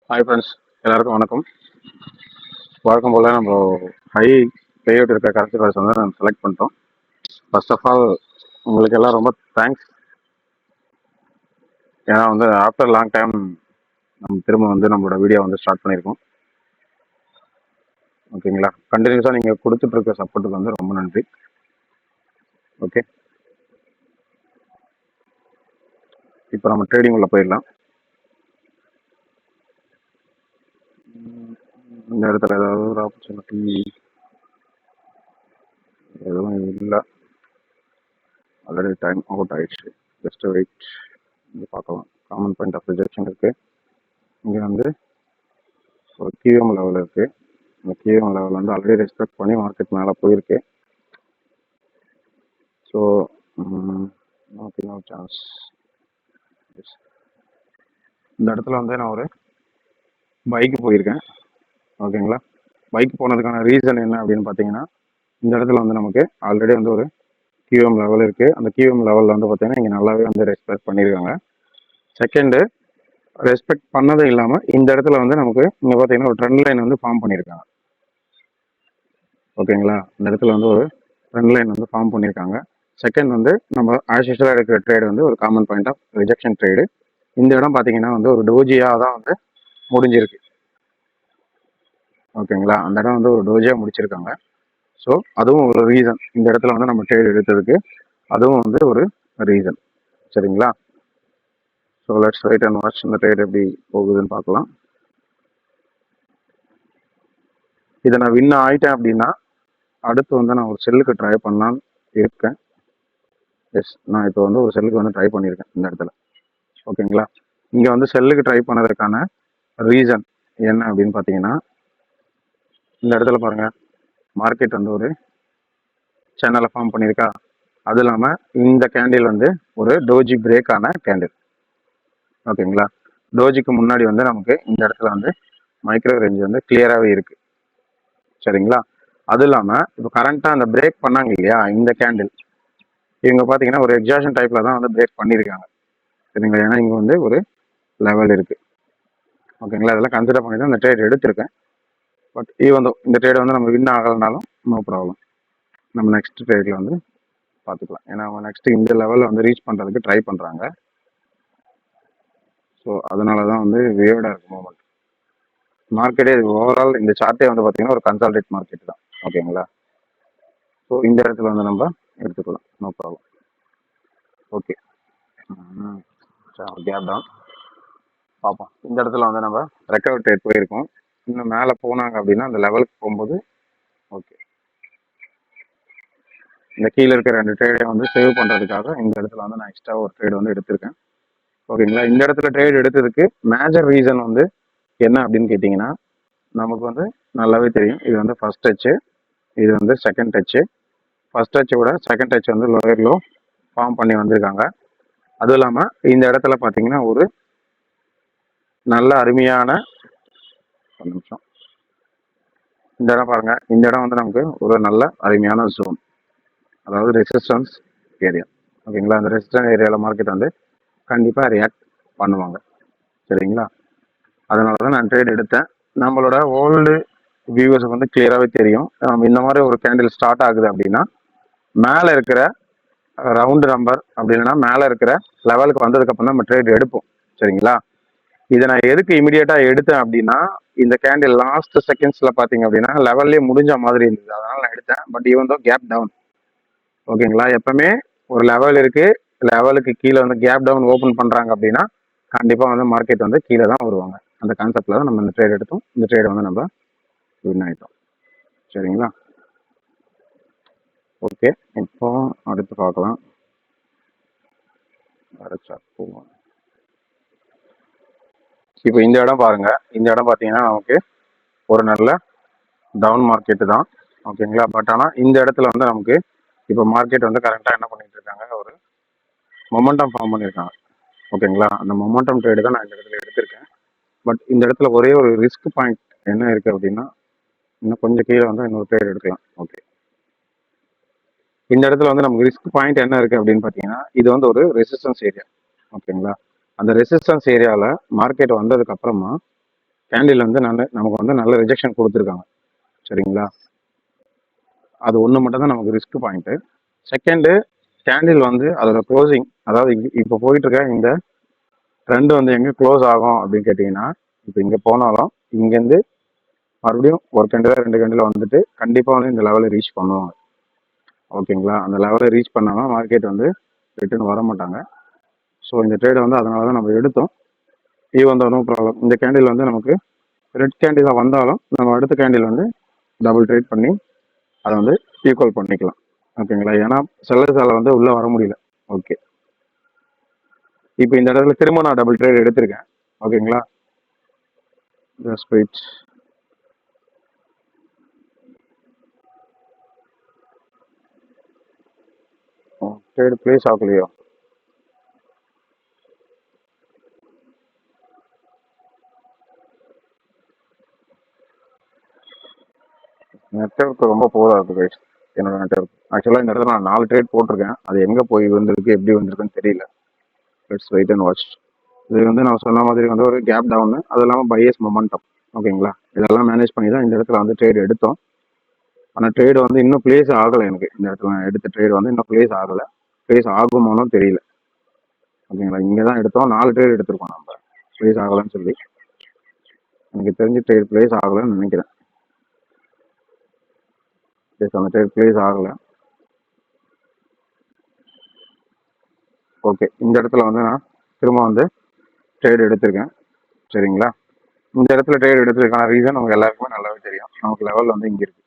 Hi friends, எல்லாருக்கும் வணக்கம். வழக்கம் போல் நம்ம ஹை பேஅவுட் இருக்க கரன்சி பேர்ஸ் வந்து நம்ம செலக்ட் பண்ணிட்டோம். ஃபர்ஸ்ட் ஆஃப் ஆல் உங்களுக்கு எல்லாம் ரொம்ப தேங்க்ஸ். ஏன்னா வந்து ஆஃப்டர் லாங் டைம் நம்ம திரும்ப வந்து நம்மளோட வீடியோ வந்து ஸ்டார்ட் பண்ணியிருக்கோம். ஓகேங்களா, கண்டினியூஸாக நீங்கள் கொடுத்துட்ருக்க சப்போர்ட்டுக்கு வந்து ரொம்ப நன்றி. ஓகே, இப்போ நம்ம ட்ரேடிங் உள்ள போயிடலாம். இந்த இடத்துல ஏதாவது ஒரு ஆப்பர்ச்சுனிட்டி எதுவும் இல்லை. ஆல்ரெடி டைம் அவுட் ஆயிடுச்சு. ஜஸ்ட் வெயிட், இங்கே பார்க்கலாம். காமன் பாயிண்ட் ஆஃப் ரிஜெக்ஷன் இருக்குது. இங்கே வந்து ஒரு கியூஎம் லெவல் இருக்குது. இந்த கியூஎம் லெவல் வந்து ஆல்ரெடி ரெஸ்பெக்ட் பண்ணி மார்க்கெட் மேலே போயிருக்கு. So no chance. இந்த இடத்துல வந்து நான் ஒரு பைக்கு போயிருக்கேன். ஓகேங்களா, பைக் போனதுக்கான ரீசன் என்ன அப்படின்னு பார்த்தீங்கன்னா, இந்த இடத்துல வந்து நமக்கு ஆல்ரெடி வந்து ஒரு கியூஎம் லெவல் இருக்குது. அந்த கியூஎம் லெவலில் வந்து பார்த்தீங்கன்னா இங்கே நல்லாவே வந்து ரெஸ்பெக்ட் பண்ணியிருக்காங்க. செகண்டு, ரெஸ்பெக்ட் பண்ணதும் இல்லாமல் இந்த இடத்துல வந்து நமக்கு இங்கே பார்த்தீங்கன்னா ஒரு ட்ரெண்ட் லைன் வந்து ஃபார்ம் பண்ணியிருக்காங்க. ஓகேங்களா, இந்த இடத்துல வந்து ஒரு ட்ரெண்ட் லைன் வந்து ஃபார்ம் பண்ணியிருக்காங்க. செகண்ட் வந்து நம்ம ஆஸ் யூஷுவலாக இருக்கிற ட்ரேடு வந்து ஒரு common point of rejection trade. இந்த இடம் பார்த்தீங்கன்னா வந்து ஒரு டோஜியாக தான் வந்து முடிஞ்சிருக்கு. ஓகேங்களா, அந்த இடம் வந்து ஒரு டோஜியாக முடிச்சிருக்காங்க. ஸோ அதுவும் ஒரு ரீசன், இந்த இடத்துல வந்து நம்ம ட்ரேட் எடுத்ததுக்கு அதுவும் வந்து ஒரு ரீசன். சரிங்களா, so let's wait and watch இந்த ட்ரேட் எப்படி போகுதுன்னு பார்க்கலாம். இதை நான் வின் ஆகிட்டேன் அப்படின்னா அடுத்து வந்து நான் ஒரு செல்லுக்கு ட்ரை பண்ணலான்னு இருக்கேன். எஸ், நான் இப்போ வந்து ஒரு செல்லுக்கு வந்து ட்ரை பண்ணியிருக்கேன் இந்த இடத்துல. ஓகேங்களா, இங்கே வந்து செல்லுக்கு ட்ரை பண்ணதுக்கான ரீசன் என்ன அப்படின்னு பார்த்தீங்கன்னா, இந்த இடத்துல பாருங்கள், மார்க்கெட் வந்து ஒரு சேனலை ஃபார்ம் பண்ணியிருக்கா. அது இல்லாமல் இந்த கேண்டில் வந்து ஒரு டோஜி பிரேக் ஆன கேண்டில். ஓகேங்களா, டோஜிக்கு முன்னாடி வந்து நமக்கு இந்த இடத்துல வந்து மைக்ரோ ரேஞ்ச் வந்து கிளியராகவே இருக்குது. சரிங்களா, அது இல்லாமல் இப்போ கரண்ட்டாக அந்த பிரேக் பண்ணாங்க இல்லையா இந்த கேண்டில், இவங்க பார்த்தீங்கன்னா ஒரு எக்ஸாஷன் டைப்பில் தான் வந்து பிரேக் பண்ணியிருக்காங்க. சரிங்களா, ஏன்னா இங்கே வந்து ஒரு லெவல் இருக்குது. ஓகேங்களா, அதெல்லாம் கன்சிடர் பண்ணி தான் இந்த ட்ரேட் எடுத்திருக்கேன். பட் ஈவன் இந்த ட்ரேட் வந்து நம்ம வின் ஆகலைனாலும் நோ ப்ராப்ளம், நம்ம நெக்ஸ்ட் ட்ரேடில் வந்து பார்த்துக்கலாம். ஏன்னா அவங்க நெக்ஸ்ட் இந்த லெவலில் வந்து ரீச் பண்ணுறதுக்கு ட்ரை பண்ணுறாங்க. ஸோ அதனால தான் வந்து வியர்டாக இருக்குது மூமெண்ட். மார்க்கெட்டே ஓவரால் இந்த சார்ட்டே வந்து பார்த்தீங்கன்னா ஒரு கன்சால்டேட் மார்க்கெட் தான். ஓகேங்களா, ஸோ இந்த இடத்துல வந்து நம்ம எடுத்துக்கலாம், நோ ப்ராப்ளம். ஓகே, கேப் தான் பார்ப்போம். இந்த இடத்துல வந்து நம்ம ரெக்கவர் ட்ரேட் போயிருக்கோம். இன்னும் மேலே போனாங்க அப்படின்னா அந்த லெவலுக்கு போகும்போது ஓகே, இந்த கீழே இருக்கிற 2 ட்ரேடையும் வந்து சேவ் பண்ணுறதுக்காக இந்த இடத்துல வந்து நான் எக்ஸ்ட்ரா ஒரு ட்ரேட் வந்து எடுத்திருக்கேன். ஓகேங்களா, இந்த இடத்துல ட்ரேட் எடுத்ததுக்கு மேஜர் ரீசன் வந்து என்ன அப்படின்னு கேட்டிங்கன்னா, நமக்கு வந்து நல்லாவே தெரியும். இது வந்து ஃபர்ஸ்ட் டச்சு, இது வந்து செகண்ட் டச்சு. ஃபர்ஸ்ட் டச்சை விட செகண்ட் டச் வந்து லோயர் லோ ஃபார்ம் பண்ணி வந்திருக்காங்க. அதுவும் இல்லாமல் இந்த இடத்துல பார்த்தீங்கன்னா ஒரு நல்ல அருமையான ஒரு நிமிஷம், இந்த இடம் பாருங்க, இந்த இடம் வந்து நமக்கு ஒரு நல்ல அருமையான ஜோன், அதாவது ரெசிஸ்டன்ஸ் ஏரியா. ஓகேங்களா, அந்த ரெசிஸ்டன்ஸ் ஏரியாவில் மார்க்கெட் வந்து கண்டிப்பாக ரியாக்ட் பண்ணுவாங்க. சரிங்களா, அதனால தான் நான் ட்ரேட் எடுத்தேன். நம்மளோட ஓல்டு வியூவர்ஸுக்கு வந்து கிளியராகவே தெரியும், இந்த மாதிரி ஒரு கேண்டில் ஸ்டார்ட் ஆகுது அப்படின்னா மேலே இருக்கிற ரவுண்டு நம்பர் அப்படி இல்லைன்னா மேலே இருக்கிற லெவலுக்கு வந்ததுக்கப்புறம் நம்ம ட்ரேட் எடுப்போம். சரிங்களா, இதை நான் எதுக்கு இமீடியட்டாக எடுத்தேன் அப்படின்னா, இந்த கேண்டில் லாஸ்ட் செகண்ட்ஸில் பார்த்தீங்க அப்படின்னா லெவல்லே முடிஞ்ச மாதிரி இருந்தது, அதனால் நான் எடுத்தேன். But even though gap down. ஓகேங்களா, எப்பவுமே ஒரு லெவல் இருக்குது, லெவலுக்கு கீழே வந்து கேப் டவுன் ஓப்பன் பண்ணுறாங்க அப்படின்னா கண்டிப்பாக வந்து மார்க்கெட் வந்து கீழே தான் வருவாங்க. அந்த கான்செப்டில் தான் நம்ம இந்த ட்ரேட் எடுத்தோம். இந்த ட்ரேடை வந்து நம்ம வின் ஆகிட்டோம். சரிங்களா, ஓகே, இப்போ அடுத்து பார்க்கலாம். போவோம். இப்போ இந்த இடம் பாருங்க, இந்த இடம் பார்த்தீங்கன்னா நமக்கு ஒரு நல்ல டவுன் மார்க்கெட்டு தான். ஓகேங்களா, பட் ஆனால் இந்த இடத்துல வந்து நமக்கு இப்போ மார்க்கெட் வந்து கரெக்டாக என்ன பண்ணிட்டு இருக்காங்க, ஒரு மொமெண்டம் ஃபார்ம் பண்ணியிருக்காங்க. ஓகேங்களா, அந்த மொமெண்டம் ட்ரேடு தான் நான் இந்த இடத்துல எடுத்திருக்கேன். பட் இந்த இடத்துல ஒரே ஒரு ரிஸ்க் பாயிண்ட் என்ன இருக்குது அப்படின்னா, இன்னும் கொஞ்சம் கீழே வந்து இன்னொரு ட்ரேட் எடுக்கலாம். ஓகே, இந்த இடத்துல வந்து நமக்கு ரிஸ்க் பாயிண்ட் என்ன இருக்குது அப்படின்னு பார்த்தீங்கன்னா, இது வந்து ஒரு ரெசிஸ்டன்ஸ் ஏரியா. ஓகேங்களா, அந்த ரெசிஸ்டன்ஸ் ஏரியாவில் மார்க்கெட் வந்ததுக்கு அப்புறமா கேண்டில் வந்து நமக்கு வந்து நல்ல ரிஜெக்ஷன் கொடுத்துருக்காங்க. சரிங்களா, அது ஒன்று மட்டும் தான் நமக்கு ரிஸ்க் பாயிண்ட்டு. செகண்டு, கேண்டில் வந்து அதோட க்ளோசிங், அதாவது இப்போ போயிட்டு இருக்க இந்த ட்ரெண்ட் வந்து எங்கே க்ளோஸ் ஆகும் அப்படின்னு கேட்டிங்கன்னா, இப்போ இங்கே போனாலும் இங்கேருந்து மறுபடியும் ஒரு கேண்டில் 2 கேண்டில் வந்துட்டு கண்டிப்பாக வந்து இந்த லெவலை ரீச் பண்ணுவாங்க. ஓகேங்களா, அந்த லெவலை ரீச் பண்ணாமல் மார்க்கெட் வந்து ரிட்டர்ன் வர மாட்டாங்க. ஸோ இந்த ட்ரேடை வந்து அதனால தான் நம்ம எடுத்தோம். Even no problem. இந்த கேண்டில் வந்து நமக்கு ரெட் கேண்டிலாக வந்தாலும் நம்ம அடுத்த கேண்டில் வந்து டபுள் ட்ரேட் பண்ணி அதை வந்து ஈக்குவல் பண்ணிக்கலாம். ஓகேங்களா, ஏன்னா செல்லர்ஸால வந்து உள்ளே வர முடியல. ஓகே, இப்போ இந்த இடத்துல திரும்ப நான் டபுள் ட்ரேட் எடுத்திருக்கேன். ஓகேங்களா, ஜஸ்ட் வெயிட். ட்ரேட் பிளேஸ் ஆகலையோ? நெட்ஒர்க் ரொம்ப போதா இருக்கு கைஸ். என்னோட நெட்ஒர்க் ஆக்சுவலாக இந்த இடத்துல நான் 4 ட்ரேட் போட்டிருக்கேன். அது எங்கே போய் வந்திருக்கு, எப்படி வந்திருக்குன்னு தெரியல. Let's wait and watch. இது வந்து நான் சொன்ன மாதிரி வந்து ஒரு கேப் டவுன், அது இல்லாமல் பையஸ் மொமெண்டம். ஓகேங்களா, இதெல்லாம் மேனேஜ் பண்ணி தான் இந்த இடத்துல வந்து ட்ரேட் எடுத்தோம். ஆனால் ட்ரேட் வந்து இன்னும் பிளேஸ் ஆகலை. எனக்கு இந்த இடத்துல நான் எடுத்த ட்ரேட் வந்து இன்னும் பிளேஸ் ஆகலை. பிளேஸ் ஆகுமானும் தெரியல. ஓகேங்களா, இங்கே தான் எடுத்தோம். 4 ட்ரேட் எடுத்திருக்கோம் நம்ம. பிளேஸ் ஆகலைன்னு சொல்லி எனக்கு தெரிஞ்சு ட்ரேட் பிளேஸ் ஆகலைன்னு நினைக்கிறேன். அந்த ட்ரேட் பிளேஸ் ஆகலை. ஓகே, இந்த இடத்துல வந்து நான் திரும்ப வந்து ட்ரேட் எடுத்திருக்கேன். சரிங்களா, இந்த இடத்துல ட்ரேட் எடுத்ததுக்கான ரீசன் நமக்கு எல்லாருக்குமே நல்லாவே தெரியும். நமக்கு லெவல் வந்து இங்கே இருக்கு.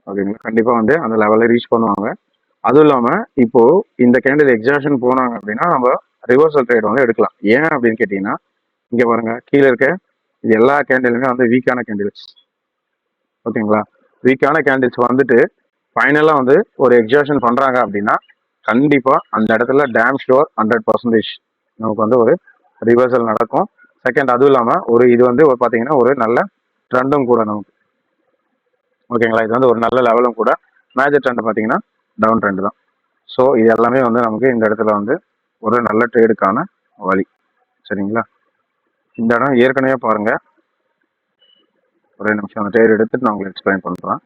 ஓகேங்களா, கண்டிப்பாக வந்து அந்த லெவலில் ரீச் பண்ணுவாங்க. அதுவும் இல்லாமல் இப்போ இந்த கேண்டில் எக்ஸாஷன் போனாங்க அப்படின்னா நம்ம ரிவர்சல் ட்ரேட் வந்து எடுக்கலாம். ஏன் அப்படின்னு கேட்டிங்கன்னா, இங்கே பாருங்க, கீழே இருக்க இது எல்லா கேண்டிலுமே வந்து வீக்கான கேண்டில்ஸ். ஓகேங்களா, வீக்கான கேண்டில்ஸ் வந்துட்டு ஃபைனலாக வந்து ஒரு எக்ஸாஷன் பண்ணுறாங்க அப்படின்னா கண்டிப்பாக அந்த இடத்துல டேம் ஷுவர் 100% நமக்கு வந்து ஒரு ரிவர்சல் நடக்கும். செகண்ட், அதுவும் இல்லாமல் ஒரு இது வந்து ஒரு பார்த்தீங்கன்னா ஒரு நல்ல ட்ரெண்டும் கூட நமக்கு. ஓகேங்களா, இது வந்து ஒரு நல்ல லெவலும் கூட. மேஜர் ட்ரெண்ட் பார்த்தீங்கன்னா டவுன் ட்ரெண்ட் தான். ஸோ இது எல்லாமே வந்து நமக்கு இந்த இடத்துல வந்து ஒரு நல்ல ட்ரேடுக்கான வழி. சரிங்களா, இந்த இடம் ஏற்கனவே பாருங்க, ஒரே நிமிஷம் அந்த ட்ரேட் எடுத்துட்டு நான் உங்களுக்கு எக்ஸ்பிளைன் பண்ணுறேன்.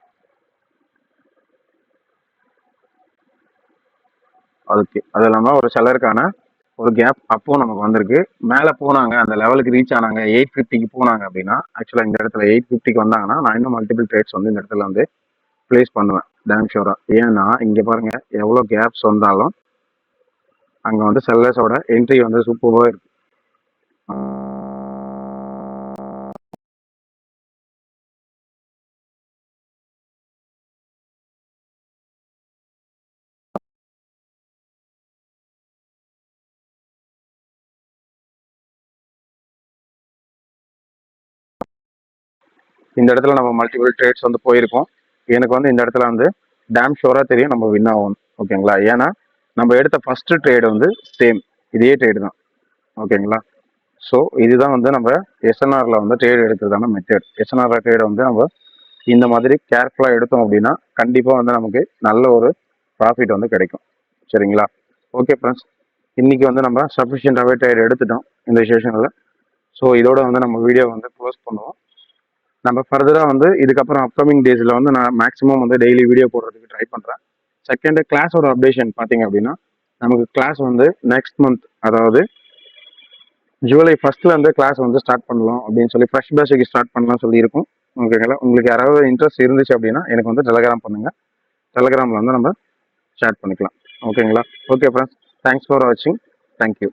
அதுக்கு அது இல்லாமல் ஒரு செலருக்கான ஒரு கேப் அப்போ நமக்கு வந்திருக்கு. மேலே போனாங்க, அந்த லெவலுக்கு ரீச் ஆனாங்க, 850க்கு போனாங்க அப்படின்னா, ஆக்சுவலாக இந்த இடத்துல 850க்கு வந்தாங்கன்னா நான் இன்னும் மல்டிபிள் ட்ரேட்ஸ் வந்து இந்த இடத்துல வந்து பிளேஸ் பண்ணுவேன் டேம் ஷூரா. ஏன்னா இங்கே பாருங்க, எவ்வளோ கேப்ஸ் வந்தாலும் அங்கே வந்து செல்லர்ஸோட என்ட்ரி வந்து சூப்பராக இருக்கு. இந்த இடத்துல நம்ம மல்டிபிள் ட்ரேட்ஸ் வந்து போயிருக்கோம். எனக்கு வந்து இந்த இடத்துல வந்து டேம் ஷோராக தெரியும் நம்ம வின் ஆகும். ஓகேங்களா, ஏன்னா நம்ம எடுத்த ஃபர்ஸ்ட் ட்ரேடு வந்து சேம் இதே ட்ரேடு தான். ஓகேங்களா, ஸோ இதுதான் வந்து நம்ம எஸ்என்ஆர்ல வந்து ட்ரேட் எடுக்கிறதான மெத்தட். எஸ்என்ஆர் ட்ரேடை வந்து நம்ம இந்த மாதிரி கேர்ஃபுல்லாக எடுத்தோம் அப்படின்னா கண்டிப்பாக வந்து நமக்கு நல்ல ஒரு ப்ராஃபிட் வந்து கிடைக்கும். சரிங்களா, ஓகே ஃப்ரெண்ட்ஸ், இன்னைக்கு வந்து நம்ம சஃபிஷியண்டாகவே ட்ரேட் எடுத்துட்டோம் இந்த செஷனில். ஸோ இதோட வந்து நம்ம வீடியோ வந்து க்ளோஸ் பண்ணுவோம். நம்ம ஃபர்தராக வந்து இதுக்கப்புறம் அப்கமிங் டேஸில் வந்து நான் மேக்ஸிமம் வந்து டெய்லி வீடியோ போடுறதுக்கு ட்ரை பண்ணுறேன். செகண்ட், கிளாஸோட அப்டேஷன் பார்த்தீங்க அப்படின்னா நமக்கு கிளாஸ் வந்து நெக்ஸ்ட் மந்த், அதாவது ஜூலை 1 கிளாஸ் வந்து ஸ்டார்ட் பண்ணலாம் அப்படின்னு சொல்லி ஃப்ரெஷ் பேட்சுக்கு ஸ்டார்ட் பண்ணலாம் சொல்லியிருக்கோம். ஓகேங்களா, உங்களுக்கு யாராவது இன்ட்ரெஸ்ட் இருந்துச்சு அப்படின்னா எனக்கு வந்து டெலகிராம் பண்ணுங்கள். டெலகிராமில் வந்து நம்ம சேட் பண்ணிக்கலாம். ஓகேங்களா, ஓகே ஃப்ரெண்ட்ஸ், தேங்க்ஸ் ஃபார் வாட்சிங். தேங்க்யூ.